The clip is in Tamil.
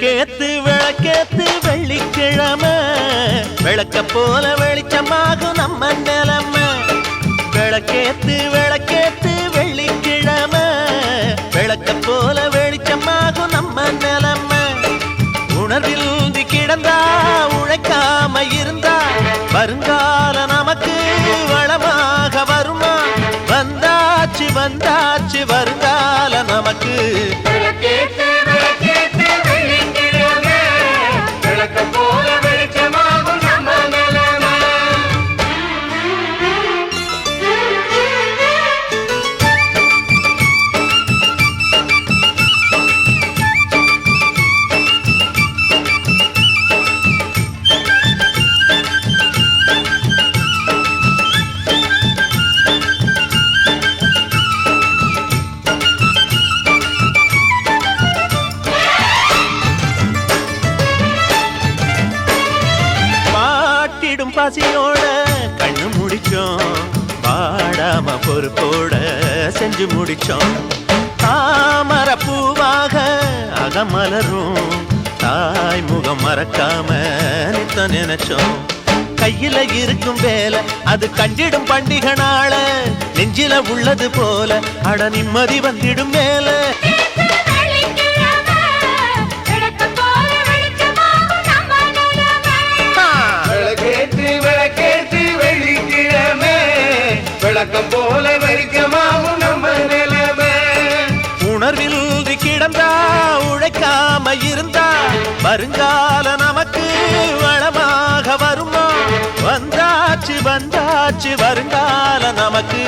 விளக்கேத்து விளக்கேத்து வெள்ளிக்கிழமை விளக்க போல வெளிச்சமாகும் நம்ம நிலைமை. விளக்கேத்து விளக்கேத்து வெள்ளிக்கிழமை விளக்க போல வெளிச்சமாகும் நம்ம நிலைமை. உணர்வில் கிடந்தா உழைக்காம இருந்தா வருங்கால நமக்கு வளமாக வருமா? வந்தாச்சு வந்தாச்சு வருங்கால நமக்கு. பசியோட கண்ணு முடிச்சோம், வாடாம பொறுப்போட செஞ்சு முடிச்சோம். தாமர பூவாக அகமலரும் தாய் முகம் மறக்காம நித்த நினைச்சோம். கையில இருக்கும் வேலை அது கண்டிடும் பண்டிகை நாள, நெஞ்சில உள்ளது போல அட நிம்மதி வந்திடும் மேல. போல வெளிச்சமாகும் நம்ம நிலைமை. உணர்வில் கிடந்தா உழைக்காம இருந்தா வருங்கால நமக்கு வளமாக வருமா? வந்தாச்சு வந்தாச்சு வருங்கால நமக்கு.